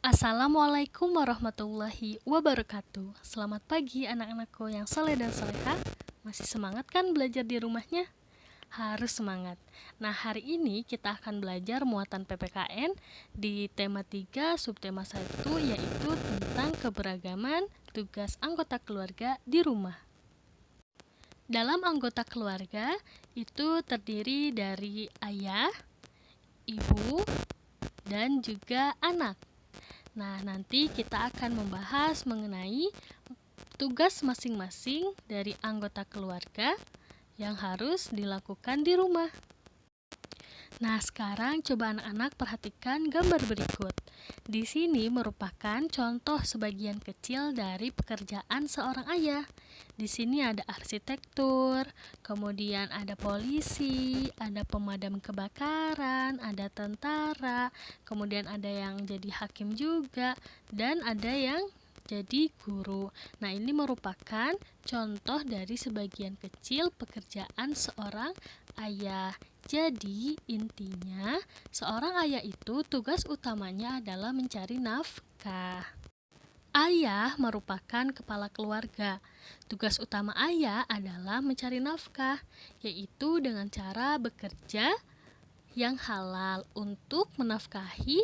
Assalamualaikum warahmatullahi wabarakatuh. Selamat pagi anak-anakku yang soleh dan soleha. Masih semangat kan belajar di rumahnya? Harus semangat. Nah, hari ini kita akan belajar muatan PPKN di tema 3 subtema 1, yaitu tentang keberagaman tugas anggota keluarga di rumah. Dalam anggota keluarga itu terdiri dari ayah, ibu, dan juga anak. Nah, nanti kita akan membahas mengenai tugas masing-masing dari anggota keluarga yang harus dilakukan di rumah. Nah, sekarang coba anak-anak perhatikan gambar berikut. Di sini merupakan contoh sebagian kecil dari pekerjaan seorang ayah. Di sini ada arsitektur, kemudian ada polisi, ada pemadam kebakaran, ada tentara, kemudian ada yang jadi hakim juga, dan ada yang jadi guru. Nah, ini merupakan contoh dari sebagian kecil pekerjaan seorang ayah. Jadi, intinya seorang ayah itu tugas utamanya adalah mencari nafkah. Ayah merupakan kepala keluarga. Tugas utama ayah adalah mencari nafkah, yaitu dengan cara bekerja yang halal untuk menafkahi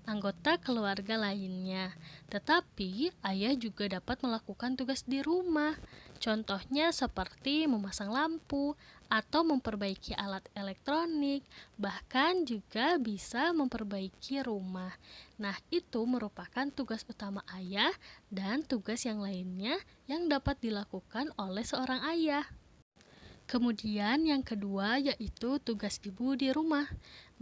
anggota keluarga lainnya. Tetapi ayah juga dapat melakukan tugas di rumah. Contohnya seperti memasang lampu atau memperbaiki alat elektronik, bahkan juga bisa memperbaiki rumah. Nah, itu merupakan tugas utama ayah dan tugas yang lainnya yang dapat dilakukan oleh seorang ayah. Kemudian yang kedua yaitu tugas ibu di rumah.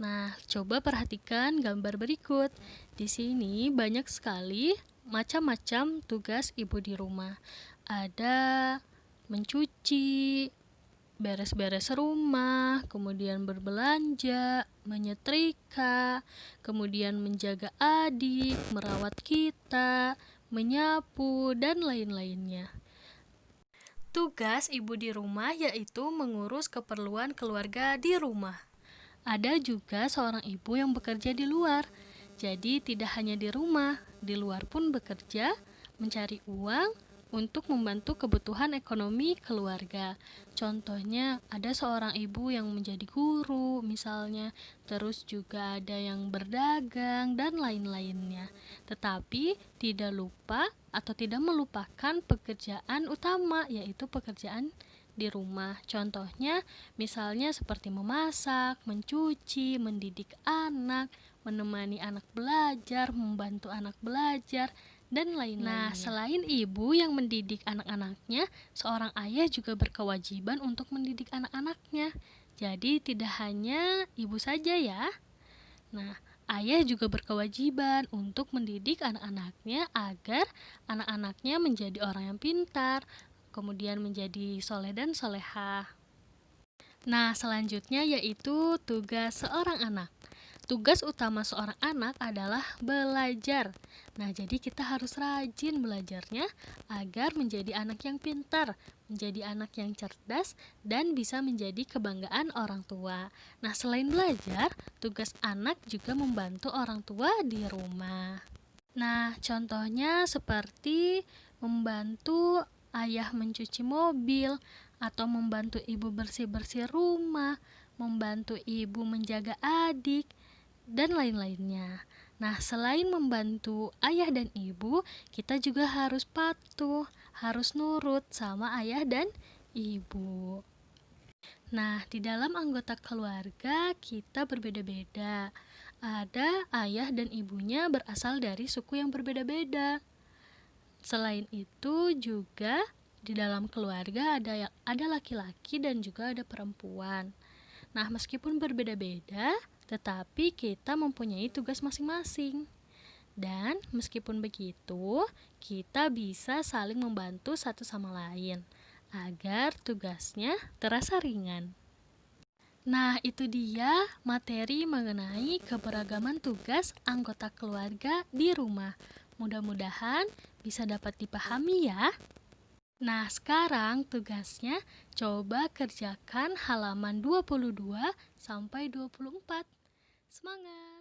Nah, coba perhatikan gambar berikut. Di sini banyak sekali macam-macam tugas ibu di rumah. Ada mencuci, beres-beres rumah, kemudian berbelanja, menyetrika, kemudian menjaga adik, merawat kita, menyapu, dan lain-lainnya. Tugas ibu di rumah yaitu mengurus keperluan keluarga di rumah. Ada juga seorang ibu yang bekerja di luar. Jadi tidak hanya di rumah, di luar pun bekerja, mencari uang untuk membantu kebutuhan ekonomi keluarga. Contohnya ada seorang ibu yang menjadi guru misalnya, terus juga ada yang berdagang dan lain-lainnya. Tetapi tidak lupa atau tidak melupakan pekerjaan utama, yaitu pekerjaan di rumah. Contohnya misalnya seperti memasak, mencuci, mendidik anak, menemani anak belajar, membantu anak belajar, dan lain-lainnya. Nah, selain ibu yang mendidik anak-anaknya, seorang ayah juga berkewajiban untuk mendidik anak-anaknya. Jadi tidak hanya ibu saja ya. Nah, ayah juga berkewajiban untuk mendidik anak-anaknya agar anak-anaknya menjadi orang yang pintar, kemudian menjadi soleh dan soleha. Nah, selanjutnya yaitu tugas seorang anak. Tugas utama seorang anak adalah belajar. Nah, jadi kita harus rajin belajarnya agar menjadi anak yang pintar, menjadi anak yang cerdas, dan bisa menjadi kebanggaan orang tua. Nah, selain belajar, tugas anak juga membantu orang tua di rumah. Nah, contohnya seperti membantu ayah mencuci mobil, atau membantu ibu bersih-bersih rumah, membantu ibu menjaga adik, dan lain-lainnya. Nah, selain membantu ayah dan ibu, kita juga harus patuh, harus nurut sama ayah dan ibu. Nah, di dalam anggota keluarga kita berbeda-beda. Ada ayah dan ibunya berasal dari suku yang berbeda-beda. Selain itu juga di dalam keluarga ada laki-laki dan juga ada perempuan. Nah, meskipun berbeda-beda, tetapi kita mempunyai tugas masing-masing. Dan meskipun begitu, kita bisa saling membantu satu sama lain agar tugasnya terasa ringan. Nah, itu dia materi mengenai keberagaman tugas anggota keluarga di rumah. Mudah-mudahan bisa dapat dipahami ya. Nah, sekarang tugasnya coba kerjakan halaman 22 sampai 24. Semangat!